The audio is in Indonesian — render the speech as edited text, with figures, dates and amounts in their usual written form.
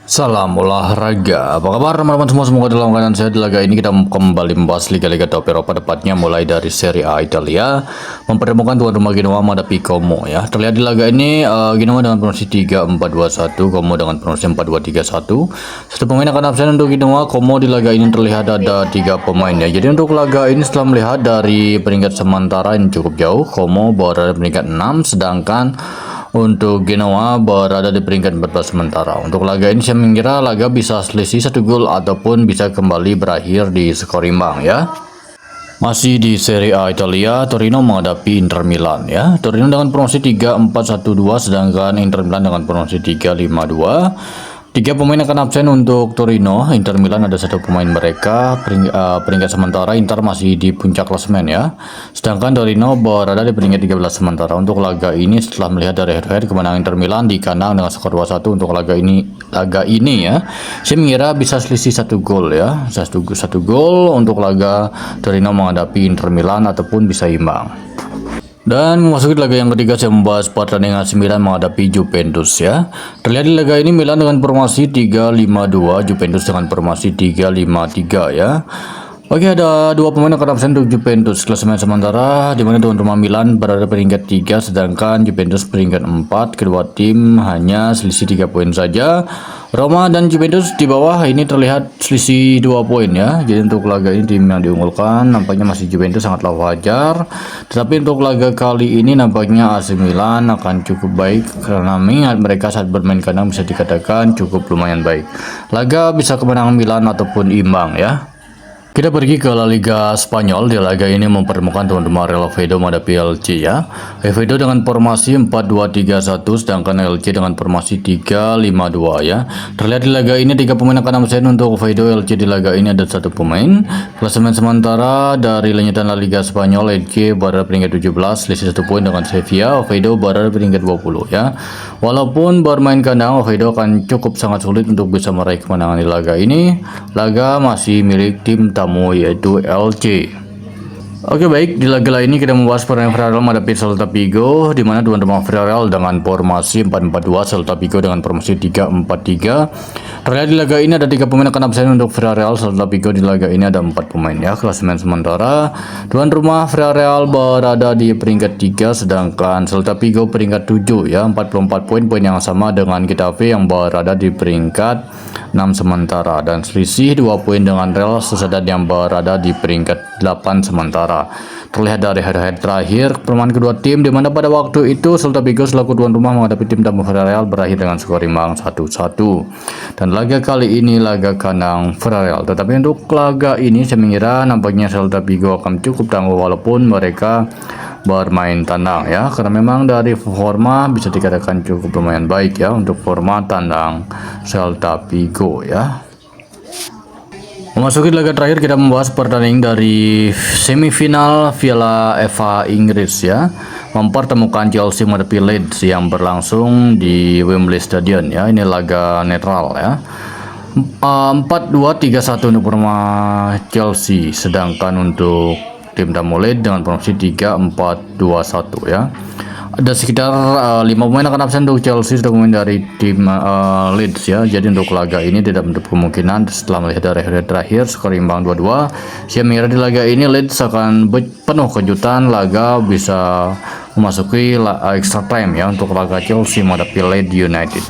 Salam olahraga, apa kabar teman-teman semua? Semoga dalam keadaan sehat. Di laga ini kita kembali membahas Liga-Liga top Eropa, tepatnya mulai dari Serie A Italia mempertemukan tuan rumah Genoa menghadapi Como ya. Terlihat di laga ini Genoa dengan promosi 3-4-2-1, Como dengan promosi 4-2-3-1. Satu pemain akan absen untuk Genoa. Como di laga ini terlihat ada 3 pemain ya. Jadi untuk laga ini setelah melihat dari peringkat sementara yang cukup jauh, Como berada di peringkat 6, sedangkan untuk Genoa berada di peringkat 14 sementara. Untuk laga ini saya mengira laga bisa selisih 1 gol ataupun bisa kembali berakhir di skor imbang ya. Masih di Serie A Italia, Torino menghadapi Inter Milan ya. Torino dengan promosi 3-4-1-2, sedangkan Inter Milan dengan promosi 3-5-2. 3 pemain akan absen untuk Torino. Inter Milan ada 1 pemain mereka. Peringkat sementara Inter masih di puncak klasemen ya. Sedangkan Torino berada di peringkat 13 sementara. Untuk laga ini setelah melihat dari head-to-head kemenangan Inter Milan di kandang dengan skor 2-1 untuk laga ini ya. Saya mengira bisa selisih 1 gol ya. 1 gol untuk laga Torino menghadapi Inter Milan ataupun bisa imbang. Dan memasuki laga yang ketiga, saya membahas pertandingan AC Milan menghadapi Juventus ya. Terlihat di laga ini Milan dengan formasi 3-5-2, Juventus dengan formasi 3-5-3 ya. Oke, ada 2 pemain akan absen untuk Juventus. Klasemen sementara di mana tuan rumah Milan berada peringkat 3, sedangkan Juventus peringkat 4. Kedua tim hanya selisih 3 poin saja. Roma dan Juventus di bawah ini terlihat selisih 2 poin ya. Jadi untuk laga ini tim yang diunggulkan nampaknya masih Juventus, sangatlah wajar. Tetapi untuk laga kali ini nampaknya AC Milan akan cukup baik karena mengingat mereka saat bermain kandang bisa dikatakan cukup lumayan baik. Laga bisa kemenangan Milan ataupun imbang ya. Kita pergi ke La Liga Spanyol. Di laga ini mempertemukan tuan rumah Real Oviedo menghadapi LC ya. Oviedo dengan formasi 4-2-3-1, sedangkan LC dengan formasi 3-5-2 ya. Terlihat di laga ini 3 pemain akan absen untuk Oviedo. LC di laga ini ada 1 pemain. Klasemen sementara dari lanjutan La Liga Spanyol, LC berada peringkat 17, selisih 1 poin dengan Sevilla. Oviedo berada peringkat 20 ya. Walaupun bermain kandang, Oviedo akan cukup sangat sulit untuk bisa meraih kemenangan di laga ini. Laga masih milik tim tamu yaitu LC. Oke baik, di laga ini kita membahas pertandingan Villarreal menghadapi Celta Vigo, di mana tuan rumah Villarreal dengan formasi 4-4-2, Celta Vigo dengan formasi 3-4-3. Terlihat di laga ini ada 3 pemain akan absen untuk Villarreal. Celta Vigo di laga ini ada 4 pemain ya. Klasemen sementara tuan rumah Villarreal berada di peringkat 3, sedangkan Celta Vigo peringkat 7 ya, 44 poin yang sama dengan Getafe yang berada di peringkat 6 sementara, dan selisih 2 poin dengan Real Sociedad yang berada di peringkat 8 sementara. Terlihat dari head-to-head terakhir pertemuan kedua tim, di mana pada waktu itu Celta Vigo selaku tuan rumah menghadapi tim tamu Villarreal berakhir dengan skor imbang 1-1. Dan laga kali ini laga kandang Villarreal. Tetapi untuk laga ini saya mengira nampaknya Celta Vigo akan cukup tangguh walaupun mereka bermain tandang ya, karena memang dari forma bisa dikatakan cukup lumayan baik ya untuk forma tandang Celta Vigo ya. Memasuki laga terakhir, kita membahas pertandingan dari semifinal Piala FA Inggris ya, mempertemukan Chelsea menghadapi Leeds yang berlangsung di Wembley Stadium ya. Ini laga netral ya. 4-2-3-1 untuk rumah Chelsea, sedangkan untuk tim tamu Leeds dengan promosi 3-4-2-1 ya. Ada sekitar 5 pemain akan absen untuk Chelsea, 1 pemain dari tim Leeds ya. Jadi untuk laga ini tidak menutup kemungkinan setelah melihat dari hari terakhir skor imbang 2-2. Saya mengira di laga ini Leeds akan penuh kejutan, laga bisa memasuki extra time ya untuk laga Chelsea menghadapi Leeds United.